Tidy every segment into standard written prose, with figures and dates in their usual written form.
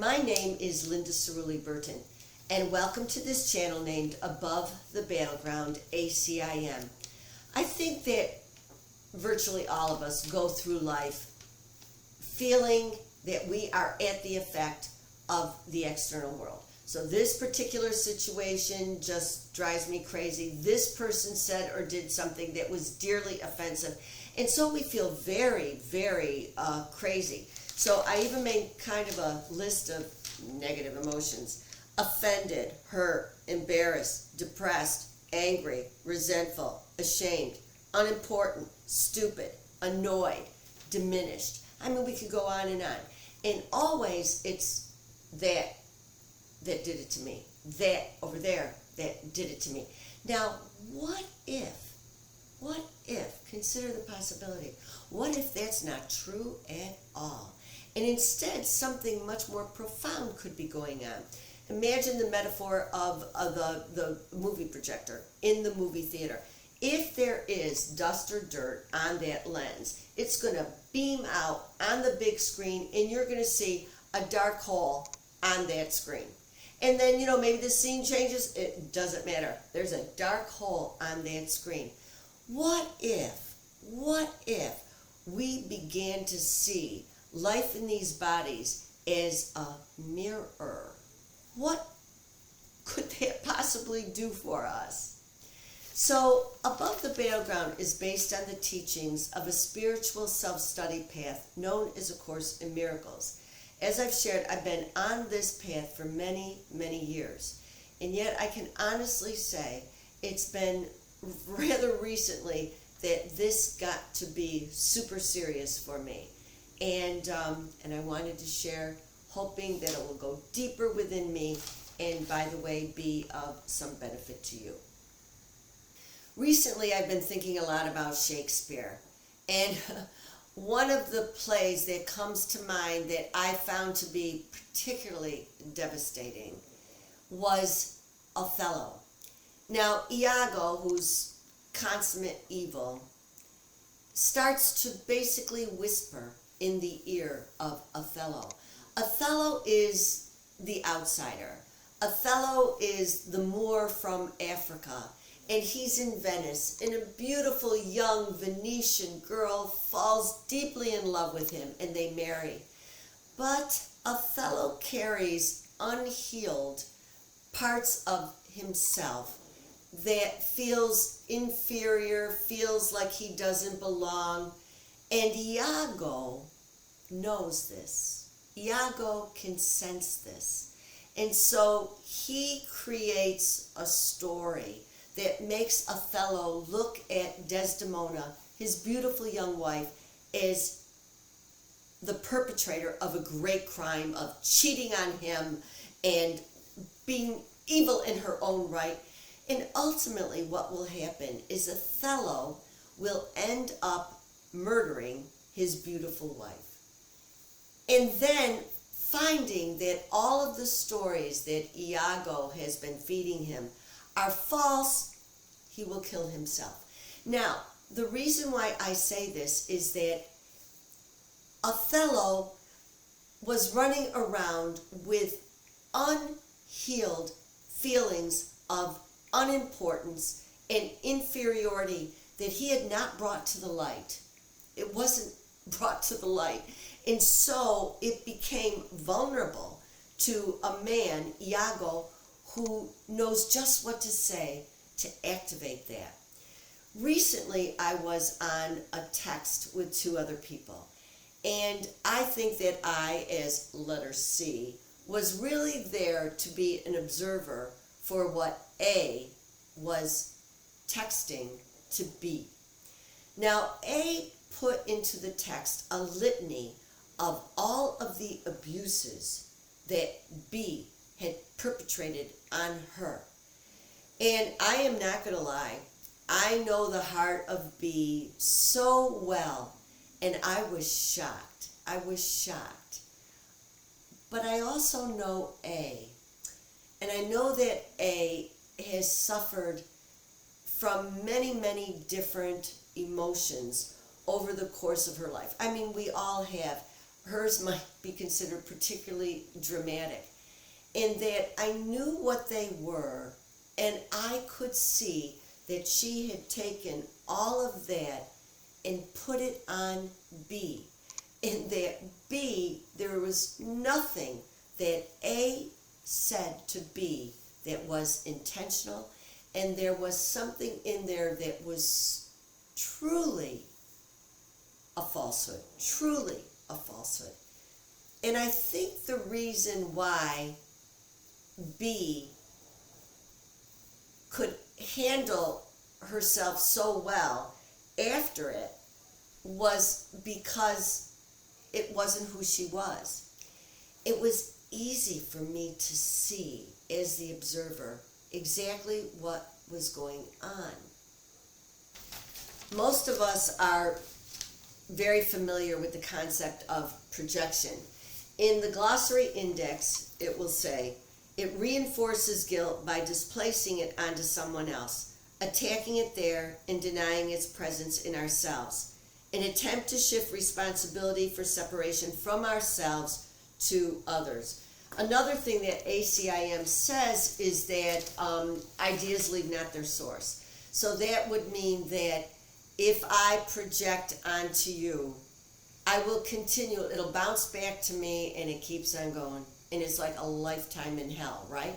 My name is Linda Cirulli-Burton, and welcome to this channel named Above the Battleground, ACIM. I think that virtually all of us go through life feeling that we are at the effect of the external world. So this particular situation just drives me crazy. This person said or did something that was dearly offensive. And so we feel very, very crazy. So I even made kind of a list of negative emotions. Offended, hurt, embarrassed, depressed, angry, resentful, ashamed, unimportant, stupid, annoyed, diminished. I mean, we could go on. And always it's that did it to me. That over there, that did it to me. Now, what if, consider the possibility, what if that's not true at all? And instead, something much more profound could be going on. Imagine the metaphor of the movie projector in the movie theater. If there is dust or dirt on that lens, it's going to beam out on the big screen, and you're going to see a dark hole on that screen. And then, maybe the scene changes. It doesn't matter. There's a dark hole on that screen. What if we began to see life in these bodies as a mirror? What could that possibly do for us? So, Above the Battleground is based on the teachings of a spiritual self-study path known as A Course in Miracles. As I've shared, I've been on this path for many, many years. And yet I can honestly say it's been rather recently that this got to be super serious for me. And I wanted to share, hoping that it will go deeper within me and, by the way, be of some benefit to you. Recently, I've been thinking a lot about Shakespeare. And one of the plays that comes to mind that I found to be particularly devastating was Othello. Now, Iago, who's consummate evil, starts to basically whisper in the ear of Othello. Othello is the outsider. Othello is the Moor from Africa, and he's in Venice, and a beautiful young Venetian girl falls deeply in love with him, and they marry. But Othello carries unhealed parts of himself that feels inferior, feels like he doesn't belong. And Iago knows this. Iago can sense this. And so he creates a story that makes Othello look at Desdemona, his beautiful young wife, as the perpetrator of a great crime, of cheating on him and being evil in her own right. And ultimately what will happen is Othello will end up murdering his beautiful wife. And then finding that all of the stories that Iago has been feeding him are false, he will kill himself. Now, the reason why I say this is that Othello was running around with unhealed feelings of unimportance and inferiority that he had not brought to the light. It wasn't brought to the light. And so it became vulnerable to a man, Iago, who knows just what to say to activate that. Recently, I was on a text with two other people, and I think that I, as letter C, was really there to be an observer for what A was texting to B. Now, A put into the text a litany of all of the abuses that B had perpetrated on her. And I am not going to lie, I know the heart of B so well, and I was shocked. But I also know A, and I know that A has suffered from many, many different emotions over the course of her life. I mean, we all have hers might be considered particularly dramatic, in that I knew what they were, and I could see that she had taken all of that and put it on B. In that B, there was nothing that A said to B that was intentional, and there was something in there that was truly a falsehood, truly a falsehood. And I think the reason why B could handle herself so well after it was because it wasn't who she was. It was easy for me to see, as the observer, exactly what was going on. Most of us are very familiar with the concept of projection. In the glossary index, it will say, it reinforces guilt by displacing it onto someone else, attacking it there, and denying its presence in ourselves. An attempt to shift responsibility for separation from ourselves to others. Another thing that ACIM says is that ideas leave not their source. So that would mean that if I project onto you, I will continue, it'll bounce back to me, and it keeps on going. And it's like a lifetime in hell, right?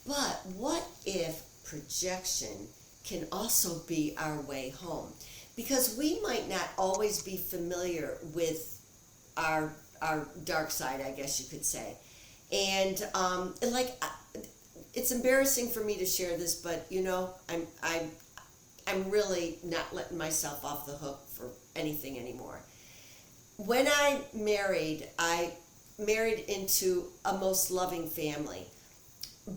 But what if projection can also be our way home? Because we might not always be familiar with our dark side, I guess you could say. And it's embarrassing for me to share this, but I'm really not letting myself off the hook for anything anymore. When I married into a most loving family,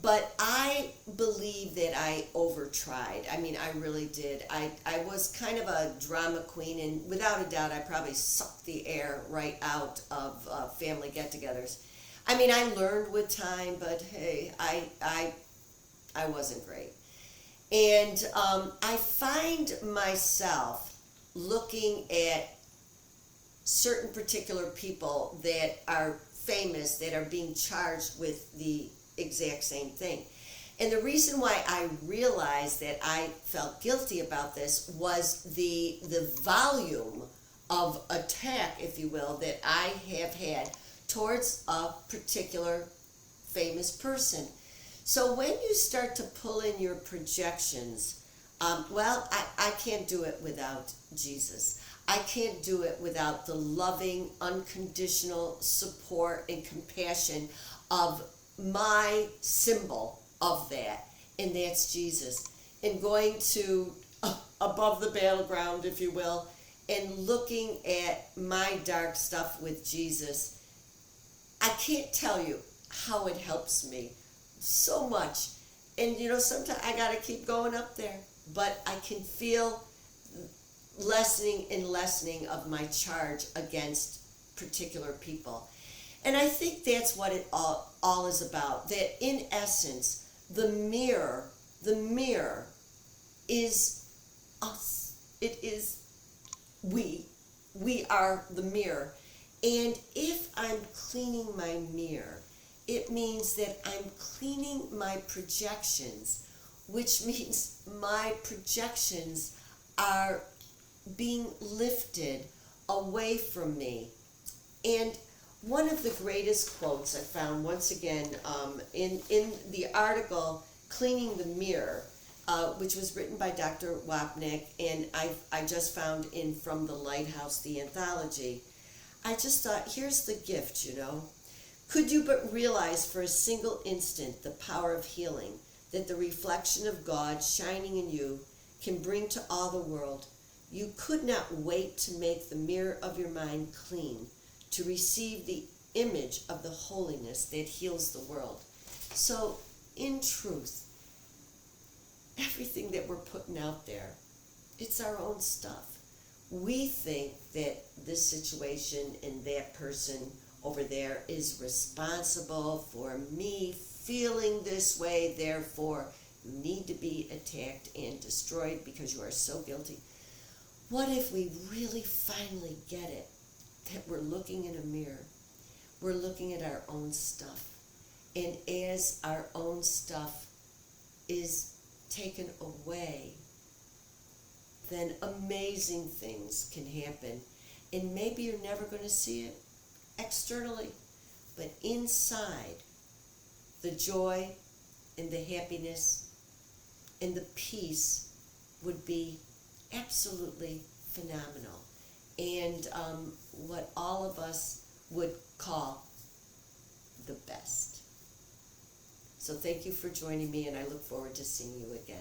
but I believe that I over-tried. I mean, I really did. I was kind of a drama queen, and without a doubt, I probably sucked the air right out of family get-togethers. I mean, I learned with time, but hey, I wasn't great. And I find myself looking at certain particular people that are famous, that are being charged with the exact same thing. And the reason why I realized that I felt guilty about this was the volume of attack, if you will, that I have had towards a particular famous person. So when you start to pull in your projections, I can't do it without Jesus. I can't do it without the loving, unconditional support and compassion of my symbol of that, and that's Jesus. And going to above the battleground, if you will, and looking at my dark stuff with Jesus, I can't tell you how it helps me so much. And sometimes I gotta keep going up there, but I can feel lessening and lessening of my charge against particular people. And I think that's what it all is about. That in essence, the mirror is us. It is we. We are the mirror. And if I'm cleaning my mirror, it means that I'm cleaning my projections, which means my projections are being lifted away from me. And one of the greatest quotes I found, once again, in the article Cleaning the Mirror, which was written by Dr. Wapnick, and I just found in From the Lighthouse, the anthology. I just thought, here's the gift, Could you but realize for a single instant the power of healing that the reflection of God shining in you can bring to all the world, you could not wait to make the mirror of your mind clean, to receive the image of the holiness that heals the world. So, in truth, everything that we're putting out there, it's our own stuff. We think that this situation and that person over there is responsible for me feeling this way, therefore you need to be attacked and destroyed because you are so guilty. What if we really finally get it? that we're looking in a mirror. We're looking at our own stuff. And as our own stuff is taken away, then amazing things can happen. And maybe you're never going to see it externally, but inside, the joy and the happiness and the peace would be absolutely phenomenal. And what all of us would call the best. So thank you for joining me, and I look forward to seeing you again.